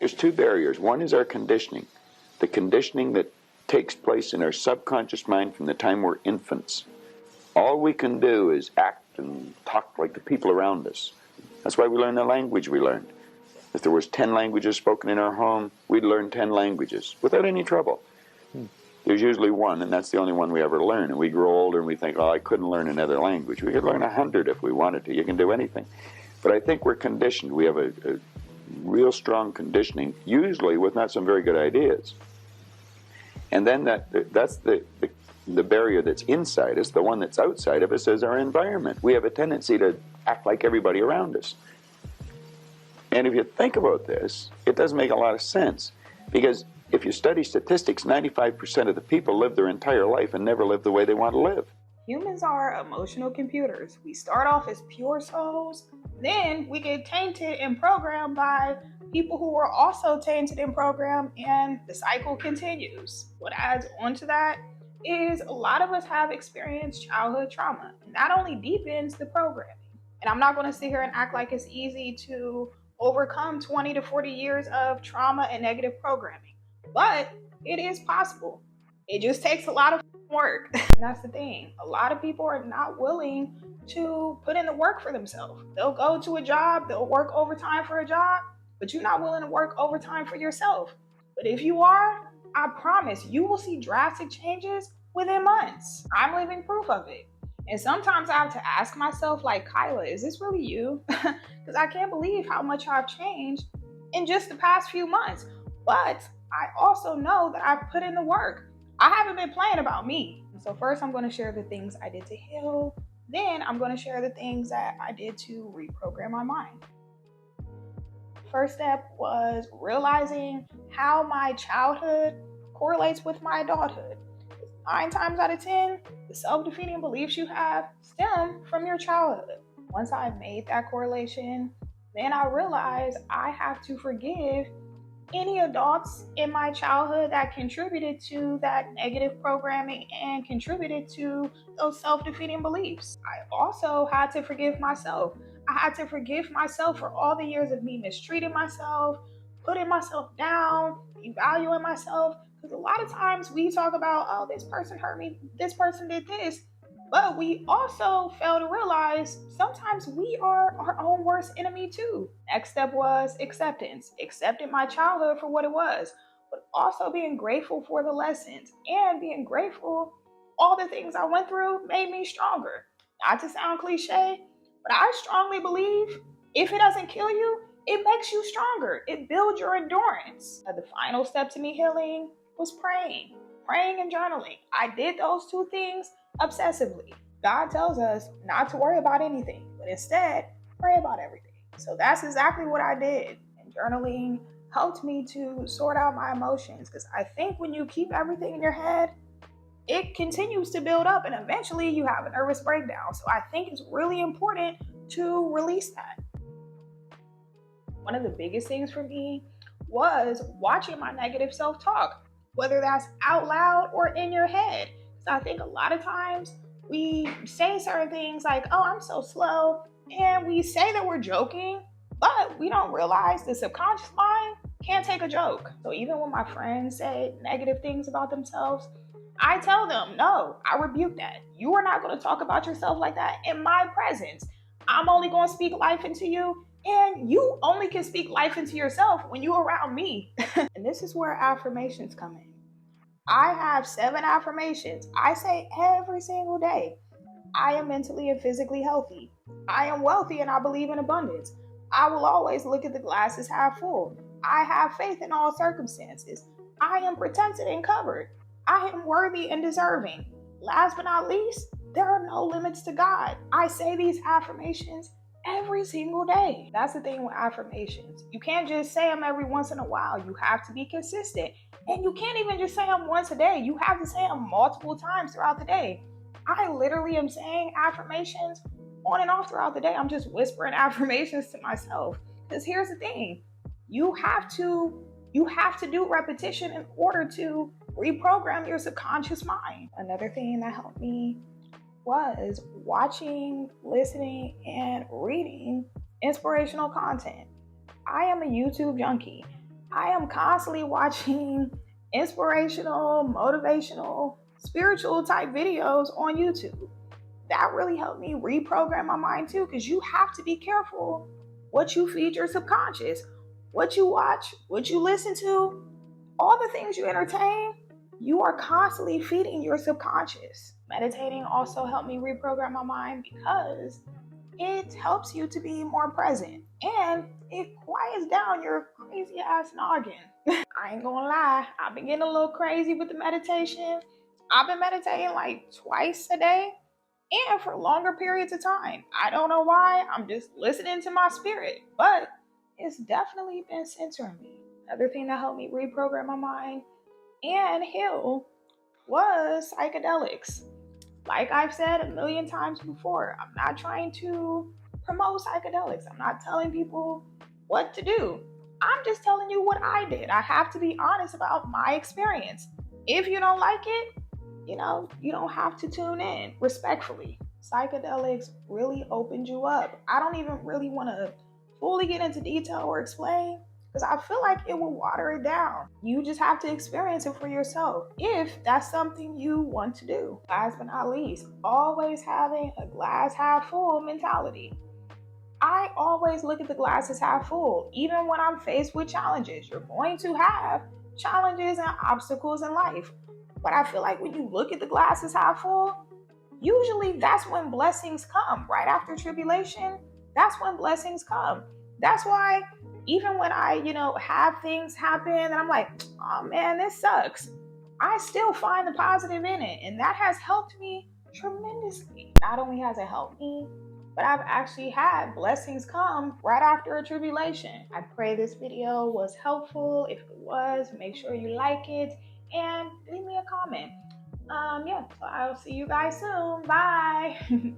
There's two barriers. One is our conditioning, the conditioning that takes place in our subconscious mind from the time we're infants. All we can do is act and talk like the people around us. That's why we learn the language we learned. If there was 10 languages spoken in our home, we'd learn 10 languages without any trouble. There's usually one, and that's the only one we ever learn. And we grow older and we think, oh, I couldn't learn another language. We could learn 100 if we wanted to. You can do anything. But I think we're conditioned. We have a real strong conditioning, usually with not some very good ideas. And then that's the barrier that's inside us. The one that's outside of us is our environment. We have a tendency to act like everybody around us. And if you think about this, it does make a lot of sense. Because if you study statistics, 95% of the people live their entire life and never live the way they want to live. Humans are emotional computers. We start off as pure souls, then we get tainted and programmed by people who are also tainted and programmed, and the cycle continues. What adds on to that is a lot of us have experienced childhood trauma, and that only deepens the programming. And I'm not going to sit here and act like it's easy to overcome 20 to 40 years of trauma and negative programming, but it is possible. It just takes a lot of work. And that's the thing. A lot of people are not willing to put in the work for themselves. They'll go to a job, they'll work overtime for a job, but you're not willing to work overtime for yourself. But if you are, I promise you will see drastic changes within months. I'm living proof of it. And sometimes I have to ask myself, like, Kyla, is this really you? Because I can't believe how much I've changed in just the past few months. But I also know that I've put in the work. I haven't been playing about me. So first I'm going to share the things I did to heal. Then I'm going to share the things that I did to reprogram my mind. First step was realizing how my childhood correlates with my adulthood. 9 times out of 10, the self-defeating beliefs you have stem from your childhood. Once I made that correlation, then I realized I have to forgive any adults in my childhood that contributed to that negative programming and contributed to those self-defeating beliefs. I also had to forgive myself. I had to forgive myself for all the years of me mistreating myself, putting myself down, devaluing myself. Because a lot of times we talk about, oh, this person hurt me, this person did this. But we also fail to realize sometimes we are our own worst enemy too. Next step was acceptance. Accepting my childhood for what it was, but also being grateful for the lessons and being grateful all the things I went through made me stronger. Not to sound cliche, but I strongly believe if it doesn't kill you, it makes you stronger. It builds your endurance. The final step to me healing was praying and journaling. I did those two things obsessively. God tells us not to worry about anything, but instead pray about everything. So that's exactly what I did. And journaling helped me to sort out my emotions, because I think when you keep everything in your head, it continues to build up and eventually you have a nervous breakdown. So I think it's really important to release that. One of the biggest things for me was watching my negative self-talk, whether that's out loud or in your head. So I think a lot of times we say certain things like, oh, I'm so slow, and we say that we're joking, but we don't realize the subconscious mind can't take a joke. So even when my friends say negative things about themselves, I tell them, no, I rebuke that. You are not going to talk about yourself like that in my presence. I'm only going to speak life into you, and you only can speak life into yourself when you're around me. And this is where affirmations come in. I have 7 affirmations I say every single day. I am mentally and physically healthy. I am wealthy and I believe in abundance. I will always look at the glass as half full. I have faith in all circumstances. I am protected and covered. I am worthy and deserving. Last but not least, there are no limits to God. I say these affirmations every single day. That's the thing with affirmations. You can't just say them every once in a while. You have to be consistent. And you can't even just say them once a day. You have to say them multiple times throughout the day. I literally am saying affirmations on and off throughout the day. I'm just whispering affirmations to myself. Because here's the thing. You have to do repetition in order to reprogram your subconscious mind. Another thing that helped me was watching, listening, and reading inspirational content. I am a YouTube junkie. I am constantly watching inspirational, motivational, spiritual type videos on YouTube. That really helped me reprogram my mind too, because you have to be careful what you feed your subconscious, what you watch, what you listen to, all the things you entertain. You are constantly feeding your subconscious. Meditating also helped me reprogram my mind because it helps you to be more present and it quiets down your crazy ass noggin. I ain't gonna lie, I've been getting a little crazy with the meditation. I've been meditating like twice a day and for longer periods of time. I don't know why, I'm just listening to my spirit, but it's definitely been centering me. Another thing that helped me reprogram my mind and heal was psychedelics. Like I've said a million times before, I'm not trying to promote psychedelics. I'm not telling people what to do. I'm just telling you what I did. I have to be honest about my experience. If you don't like it, you don't have to tune in respectfully. Psychedelics really opened you up. I don't even really want to fully get into detail or explain because I feel like it will water it down. You just have to experience it for yourself if that's something you want to do. Last but not least, always having a glass half full mentality. I always look at the glass as half full, even when I'm faced with challenges. You're going to have challenges and obstacles in life. But I feel like when you look at the glass as half full, usually that's when blessings come. Right after tribulation, that's when blessings come. That's why even when I, have things happen and I'm like, oh man, this sucks, I still find the positive in it. And that has helped me tremendously. Not only has it helped me, but I've actually had blessings come right after a tribulation. I pray this video was helpful. If it was, make sure you like it and leave me a comment. Yeah, so I'll see you guys soon. Bye.